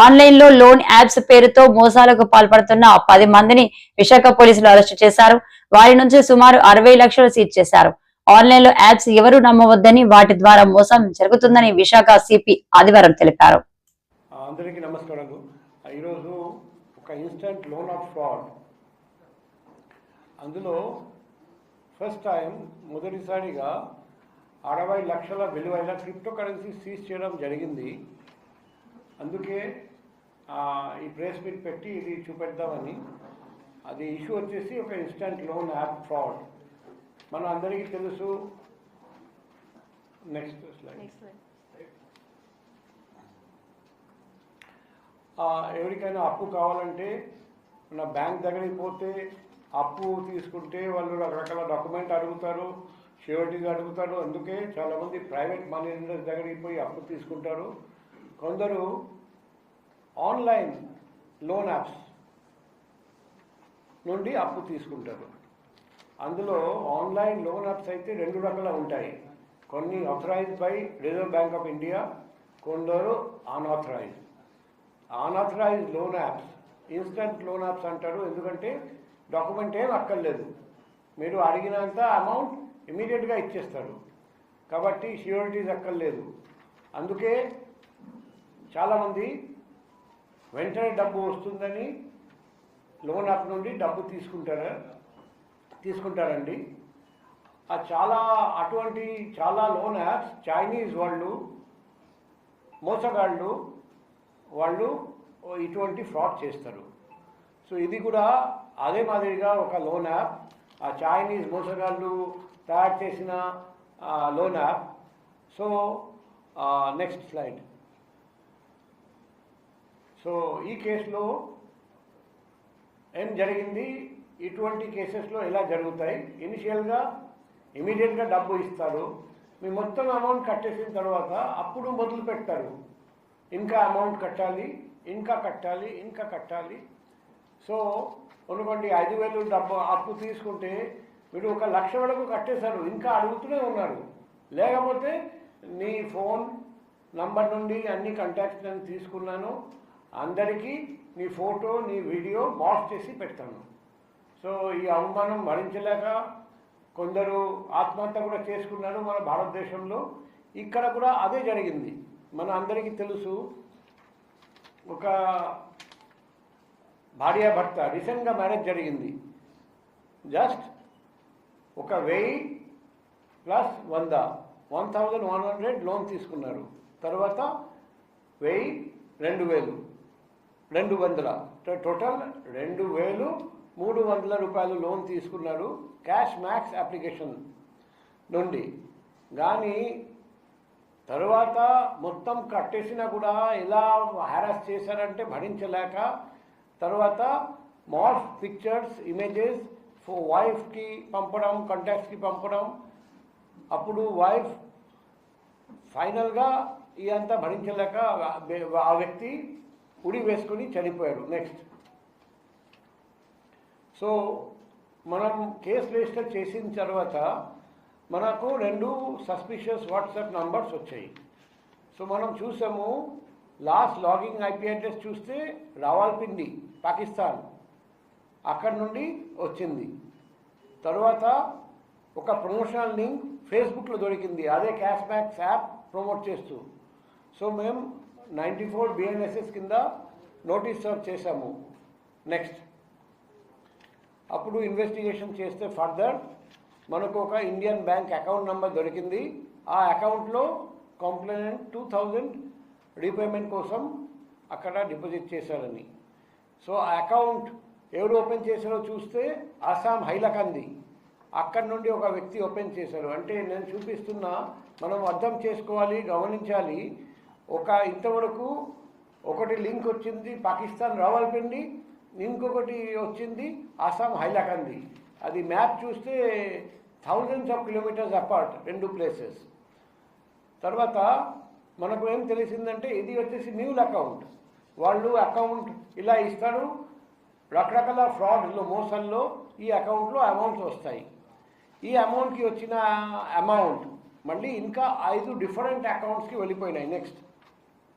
Online లో loan apps పేరుతో మోసాలకు పాల్పడుతున్న 10 మందిని విశాఖ పోలీసులు అరెస్టు చేశారు. వారి నుంచి సుమారు 60 లక్షలు సీజ్ చేశారు. ఆన్లైన్ లో యాప్స్ ఎవరు నమ్మవద్దని, వాటి ద్వారా మోసం జరుగుతుందని విశాఖ సిపి ఆదివారం తెలిపారు. అందరికీ నమస్కారాలు. ఈరోజు ఒక ఇన్స్టెంట్ లోన్ ఆఫ్ ఫ్రాడ్, అందులో ఫస్ట్ టైం మొదటిసారిగా 60 లక్షల విలువైన క్రిప్టో కరెన్సీ సీజ్ చేయడం జరిగింది. అందుకే ఈ ప్రెస్ మీట్ పెట్టి ఇది చూపెడదామని. అది ఇష్యూ వచ్చేసి ఒక ఇన్స్టెంట్ లోన్ యాప్ ఫ్రాడ్. మన అందరికీ తెలుసు. Next slide. ఎవరికైనా అప్పు కావాలంటే మన బ్యాంక్ దగ్గరికి పోతే అప్పు తీసుకుంటే వాళ్ళు రకరకాల డాక్యుమెంట్ అడుగుతారు, ష్యూరిటీస్ అడుగుతారు. అందుకే చాలామంది ప్రైవేట్ మనీ లెండర్స్ దగ్గరికి పోయి అప్పు తీసుకుంటారు. కొందరు ఆన్లైన్ లోన్ యాప్స్ నుండి అప్పు తీసుకుంటారు. అందులో ఆన్లైన్ లోన్ యాప్స్ అయితే 2 రకాల ఉంటాయి. కొన్ని authorised by reserve bank of India, కొందరు unauthorised. Unauthorised loan apps instant loan apps అంటారు. ఎందుకంటే డాక్యుమెంట్ ఏం అక్కర్లేదు, మీరు అడిగినంత అమౌంట్ ఇమీడియట్గా ఇచ్చేస్తారు. కాబట్టి ష్యూరిటీస్ అక్కర్లేదు. అందుకే చాలామంది వెంటనే డబ్బు వస్తుందని లోన్ యాప్ నుండి డబ్బు తీసుకుంటారండి. అటువంటి చాలా లోన్ యాప్స్ చైనీస్ వాళ్ళు, మోసగాళ్ళు వాళ్ళు ఇటువంటి ఫ్రాడ్ చేస్తారు. సో ఇది కూడా అదే మాదిరిగా ఒక లోన్ యాప్, ఆ చైనీస్ మోసగాళ్ళు తయారు చేసిన loan app. So next slide. So ఈ కేసులో ఏం జరిగింది, ఇటువంటి కేసెస్లో ఎలా జరుగుతాయి? ఇనిషియల్గా ఇమీడియట్గా డబ్బు ఇస్తారు. మీ మొత్తం అమౌంట్ కట్టేసిన తర్వాత అప్పుడు మొదలు పెడతారు, ఇంకా అమౌంట్ కట్టాలి, ఇంకా కట్టాలి. సో అనుకోండి 5,000 డబ్బు అప్పు తీసుకుంటే మీరు 1,00,000 వరకు కట్టేశారు, ఇంకా అడుగుతూనే ఉన్నారు. లేకపోతే నీ ఫోన్ నంబర్ నుండి అన్ని కాంటాక్ట్స్ నేను తీసుకున్నాను, అందరికీ నీ ఫోటో నీ వీడియో మార్క్ చేసి పెడతాను. సో ఈ అవమానం భరించలేక కొందరు ఆత్మహత్య కూడా చేసుకున్నారు మన భారతదేశంలో. ఇక్కడ కూడా అదే జరిగింది. మన అందరికీ తెలుసు, ఒక భార్యాభర్త రీసెంట్గా మ్యారేజ్ జరిగింది. జస్ట్ 1,000 ప్లస్ 100 1,100 లోన్ తీసుకున్నారు. తర్వాత 1,000 2,200 టోటల్ 2,300 రూపాయలు లోన్ తీసుకున్నారు క్యాష్ మ్యాక్స్ అప్లికేషన్ నుండి. కానీ తర్వాత మొత్తం కట్టేసినా కూడా ఎలా హ్యారాస్ చేశారంటే భరించలేక తర్వాత మార్ఫ్ పిక్చర్స్, ఇమేజెస్ వైఫ్కి పంపడం, కాంటాక్ట్స్కి పంపడం. అప్పుడు వైఫ్ ఫైనల్గా ఇదంతా భరించలేక ఆ వ్యక్తి ఉడి వేసుకొని చనిపోయాడు. నెక్స్ట్. సో మనం కేసు రిజిస్టర్ చేసిన తర్వాత మనకు 2 సస్పిషియస్ వాట్సాప్ నంబర్స్ వచ్చాయి. సో మనం చూసాము, లాస్ట్ లాగింగ్ ఐపీ అడ్రస్ చూస్తే రావాల్పిండి పాకిస్తాన్, అక్కడి నుండి వచ్చింది. తర్వాత ఒక ప్రమోషనల్ లింక్ ఫేస్బుక్లో దొరికింది, అదే క్యాష్ బ్యాక్స్ యాప్ ప్రమోట్ చేస్తూ. సో మేము 94 BNSS కింద నోటీస్ సర్వ్ చేశాము. నెక్స్ట్. అప్పుడు ఇన్వెస్టిగేషన్ చేస్తే ఫర్దర్ మనకు ఒక ఇండియన్ బ్యాంక్ అకౌంట్ నెంబర్ దొరికింది. ఆ అకౌంట్లో కంప్లైంట్ 2,000 రీపేమెంట్ కోసం అక్కడ డిపాజిట్ చేశారని. సో ఆ అకౌంట్ ఎవరు ఓపెన్ చేశారో చూస్తే అస్సాం హైలకంది, అక్కడి నుండి ఒక వ్యక్తి ఓపెన్ చేశారు. అంటే నేను చూపిస్తున్నా, మనం అర్థం చేసుకోవాలి, గమనించాలి. ఇంతవరకు ఒకటి లింక్ వచ్చింది పాకిస్తాన్ రావాల్పిండి, ఇంకొకటి వచ్చింది అస్సాం హైలకంది. అది మ్యాప్ చూస్తే thousands of kilometers apart 2 places. తర్వాత మనకు ఏం తెలిసిందంటే ఇది వచ్చేసి మ్యూల్ అకౌంట్. వాళ్ళు అకౌంట్ ఇలా ఇస్తారు, రకరకాల ఫ్రాడ్లో మోసంలో ఈ అకౌంట్లో అమౌంట్స్ వస్తాయి. ఈ అమౌంట్కి వచ్చిన అమౌంట్ మళ్ళీ ఇంకా 5 డిఫరెంట్ అకౌంట్స్కి వెళ్ళిపోయినాయి. నెక్స్ట్.